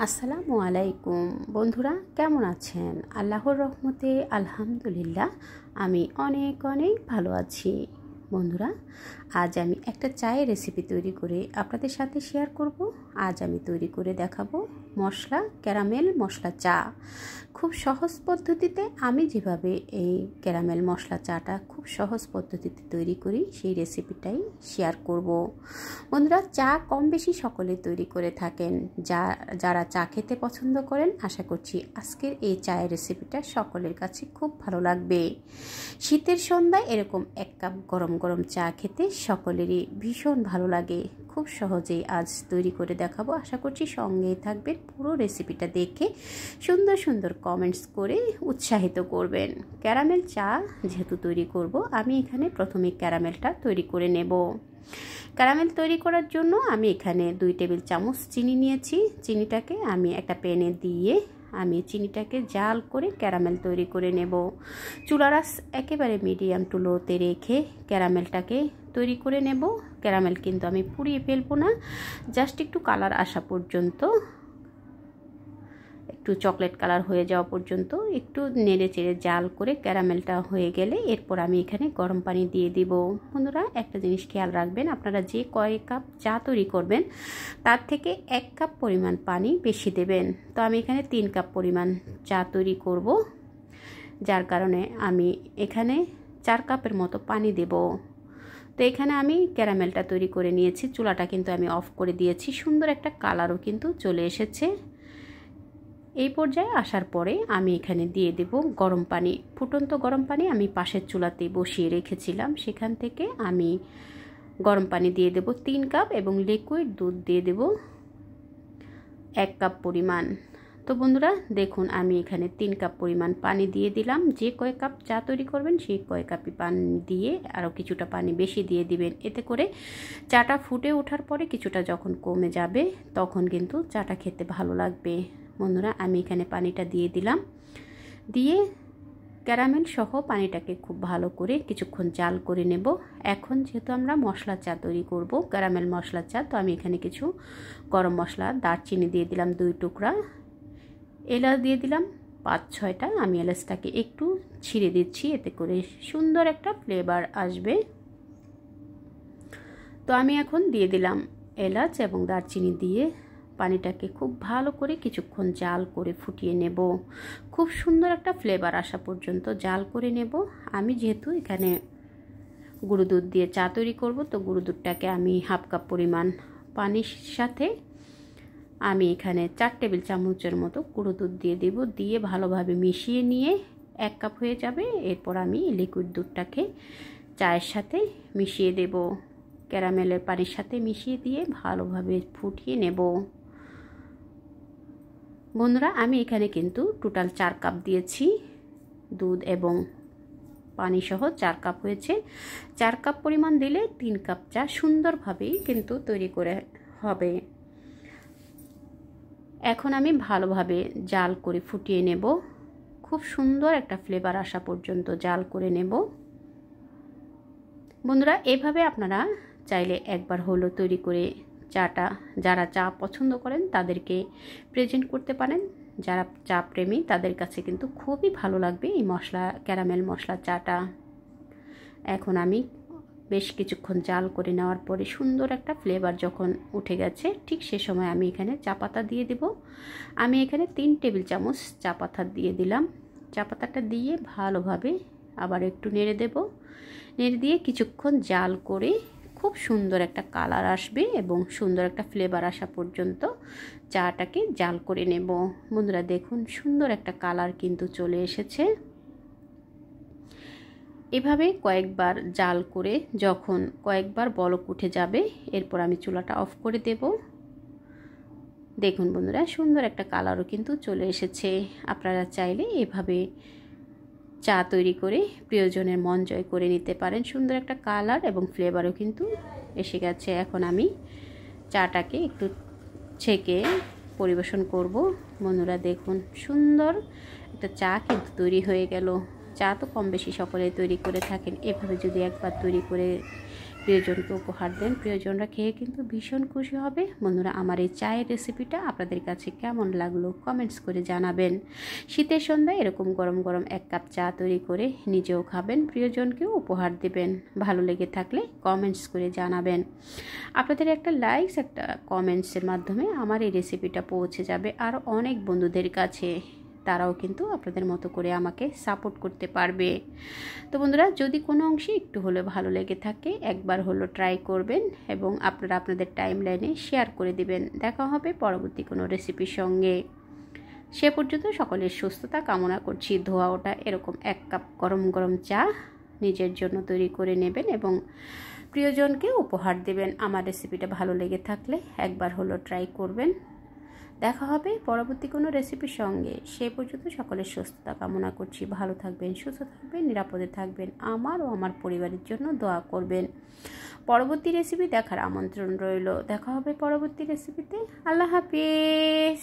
আসসালামু আলাইকুম বন্ধুরা, কেমন আছেন? আল্লাহর রহমতে আলহামদুলিল্লাহ আমি অনেক ভালো আছি। বন্ধুরা, আজ আমি একটা চায়ের রেসিপি তৈরি করে আপনাদের সাথে শেয়ার করব। আজ আমি তৈরি করে দেখাবো ক্যারামেল মশলা চা। খুব সহজ পদ্ধতিতে আমি যেভাবে এই ক্যারামেল মশলা চাটা খুব সহজ পদ্ধতিতে তৈরি করি সেই রেসিপিটাই শেয়ার করব। বন্ধুরা, চা কম বেশি সকলে তৈরি করে থাকেন। যারা চা খেতে পছন্দ করেন, আশা করছি আজকের এই চায়ের রেসিপিটা সকলের কাছে খুব ভালো লাগবে। শীতের সন্ধ্যায় এরকম এক কাপ গরম গরম চা খেতে সকলেরই ভীষণ ভালো লাগে। খুব সহজেই আজ তৈরি করে দেখাবো। আশা করছি সঙ্গেই থাকবেন, পুরো রেসিপিটা দেখে সুন্দর সুন্দর কমেন্টস করে উৎসাহিত করবেন। ক্যারামেল চা যেহেতু তৈরি করব, আমি এখানে প্রথমে ক্যারামেলটা তৈরি করে নেব। ক্যারামেল তৈরি করার জন্য আমি এখানে 2 টেবিল চামচ চিনি নিয়েছি। চিনিটাকে আমি একটা প্যানে দিয়ে আমি চিনিটাকে জাল করে ক্যারামেল তৈরি করে নেব। চুলার আঁচ একেবারে মিডিয়াম টু লোতে রেখে ক্যারামেলটাকে তৈরি করে নেব। ক্যারামেল কিন্তু আমি পুড়িয়ে ফেলবো না, জাস্ট একটু কালার আসা পর্যন্ত, একটু চকলেট কালার হয়ে যাওয়া পর্যন্ত একটু নেড়ে চেড়ে জাল করে ক্যারামেলটা হয়ে গেলে এরপর আমি এখানে গরম পানি দিয়ে দিব। বন্ধুরা, একটা জিনিস খেয়াল রাখবেন, আপনারা যে কয় কাপ চা তৈরি করবেন তার থেকে 1 কাপ পরিমাণ পানি বেশি দেবেন। তো আমি এখানে 3 কাপ পরিমাণ চা তৈরি করব, যার কারণে আমি এখানে 4 কাপের মতো পানি দেব। তো এখানে আমি ক্যারামেলটা তৈরি করে নিয়েছি। চুলাটা কিন্তু আমি অফ করে দিয়েছি। সুন্দর একটা কালারও কিন্তু চলে এসেছে। এই পর্যায়ে আসার পরে আমি এখানে দিয়ে দেব গরম পানি। ফুটন্ত গরম পানি আমি পাশের চুলাতেই বসিয়ে রেখেছিলাম, সেখান থেকে আমি গরম পানি দিয়ে দেব 3 কাপ এবং লিকুইড দুধ দিয়ে দেব 1 কাপ পরিমাণ। তো বন্ধুরা দেখুন, আমি এখানে 3 কাপ পরিমাণ পানি দিয়ে দিলাম। যে কয় কাপ চা তৈরি করবেন সেই কয় কাপই পানি দিয়ে আরও কিছুটা পানি বেশি দিয়ে দিবেন। এতে করে চাটা ফুটে ওঠার পরে কিছুটা যখন কমে যাবে তখন কিন্তু চাটা খেতে ভালো লাগবে। বন্ধুরা, আমি এখানে পানিটা দিয়ে দিলাম। দিয়ে ক্যারামেল সহ পানিটাকে খুব ভালো করে কিছুক্ষণ জাল করে নেব। এখন যেহেতু আমরা মশলা চা তৈরি করব, ক্যারামেল মশলা চা, তো আমি এখানে কিছু গরম মশলা, দারচিনি দিয়ে দিলাম 2 টুকরা, এলাচ দিয়ে দিলাম 5-6টা। আমি এলাচটাকে একটু ছিঁড়ে দিচ্ছি, এতে করে সুন্দর একটা ফ্লেভার আসবে। তো আমি এখন দিয়ে দিলাম এলাচ এবং দারচিনি দিয়ে পানিটাকে খুব ভালো করে কিছুক্ষণ জাল করে ফুটিয়ে নেব। খুব সুন্দর একটা ফ্লেভার আসা পর্যন্ত জাল করে নেব। আমি যেহেতু এখানে গুঁড়ো দুধ দিয়ে চা তৈরি করব, তো গুঁড়ো দুধটাকে আমি 1/2 কাপ পরিমাণ পানির সাথে আমি এখানে 4 টেবিল চামচের মতো গুঁড়ো দুধ দিয়ে দেব। দিয়ে ভালোভাবে মিশিয়ে নিয়ে 1 কাপ হয়ে যাবে। এরপর আমি লিকুইড দুধটাকে চায়ের সাথে মিশিয়ে দেব। ক্যারামেলের পানির সাথে মিশিয়ে দিয়ে ভালোভাবে ফুটিয়ে নেব। বন্ধুরা, আমি এখানে কিন্তু টোটাল 4 কাপ দিয়েছি। দুধ এবং পানি সহ 4 কাপ হয়েছে। 4 কাপ পরিমাণ দিলে 3 কাপ চা সুন্দরভাবেই কিন্তু তৈরি করে হবে। এখন আমি ভালোভাবে জাল করে ফুটিয়ে নেব। খুব সুন্দর একটা ফ্লেভার আসা পর্যন্ত জাল করে নেব। বন্ধুরা, এভাবে আপনারা চাইলে একবার হলো তৈরি করে চাটা, যারা চা পছন্দ করেন তাদেরকে প্রেজেন্ট করতে পারেন। যারা চা প্রেমী তাদের কাছে কিন্তু খুবই ভালো লাগবে এই ক্যারামেল মশলা চাটা। এখন আমি বেশ কিছুক্ষণ জাল করে নেওয়ার পরে সুন্দর একটা ফ্লেভার যখন উঠে গেছে, ঠিক সে সময় আমি এখানে চা পাতা দিয়ে দেব। আমি এখানে 3 টেবিল চামচ চা পাতা দিয়ে দিলাম। চা পাতাটা দিয়ে ভালোভাবে আবার একটু নেড়ে দেব। নেড়ে দিয়ে কিছুক্ষণ জাল করে খুব সুন্দর একটা কালার আসবে এবং সুন্দর একটা ফ্লেভার আসা পর্যন্ত চাটাকে জাল করে নেব। বন্ধুরা দেখুন, সুন্দর একটা কালার কিন্তু চলে এসেছে। এভাবে কয়েকবার জাল করে যখন কয়েকবার বলক উঠে যাবে, এরপর আমি চুলাটা অফ করে দেব। দেখুন বন্ধুরা, সুন্দর একটা কালারও কিন্তু চলে এসেছে। আপনারা চাইলে এভাবে চা তৈরি করে প্রিয়জনের মন জয় করে নিতে পারেন। সুন্দর একটা কালার এবং ফ্লেভারও কিন্তু এসে গেছে। এখন আমি চাটাকে একটু ছেঁকে পরিবেশন করব। বন্ধুরা দেখুন, সুন্দর একটা চা কিন্তু তৈরি হয়ে গেল। চা তো কম বেশি সকলে তৈরি করে থাকেন। এভাবে যদি একবার তৈরি করে প্রিয়জনকে উপহার দেন, প্রিয়জনরা খেয়ে কিন্তু ভীষণ খুশি হবে। বন্ধুরা, আমার এই চায়ের রেসিপিটা আপনাদের কাছে কেমন লাগলো কমেন্টস করে জানাবেন। শীতের সন্ধ্যায় এরকম গরম গরম 1 কাপ চা তৈরি করে নিজেও খাবেন, প্রিয়জনকেও উপহার দেবেন। ভালো লেগে থাকলে কমেন্টস করে জানাবেন। আপনাদের একটা লাইকস, একটা কমেন্টসের মাধ্যমে আমার এই রেসিপিটা পৌঁছে যাবে আরও অনেক বন্ধুদের কাছে। তারাও কিন্তু আপনাদের মতো করে আমাকে সাপোর্ট করতে পারবে। তো বন্ধুরা, যদি কোনো অংশে একটু হলেও ভালো লেগে থাকে, একবার হলো ট্রাই করবেন এবং আপনারা আপনাদের টাইমলাইনে শেয়ার করে দিবেন। দেখা হবে পরবর্তী কোনো রেসিপির সঙ্গে। সে পর্যন্ত সকলের সুস্থতা কামনা করছি। ধোয়া ওটা এরকম 1 কাপ গরম গরম চা নিজের জন্য তৈরি করে নেবেন এবং প্রিয়জনকে উপহার দেবেন। আমার রেসিপিটা ভালো লেগে থাকলে একবার হলো ট্রাই করবেন। দেখা হবে পরবর্তী কোনো রেসিপির সঙ্গে। সে পর্যন্ত সকলের সুস্থতা কামনা করছি। ভালো থাকবেন, সুস্থ থাকবেন, নিরাপদে থাকবেন। আমার ও আমার পরিবারের জন্য দোয়া করবেন। পরবর্তী রেসিপি দেখার আমন্ত্রণ রইল। দেখা হবে পরবর্তী রেসিপিতে। আল্লাহ হাফেজ।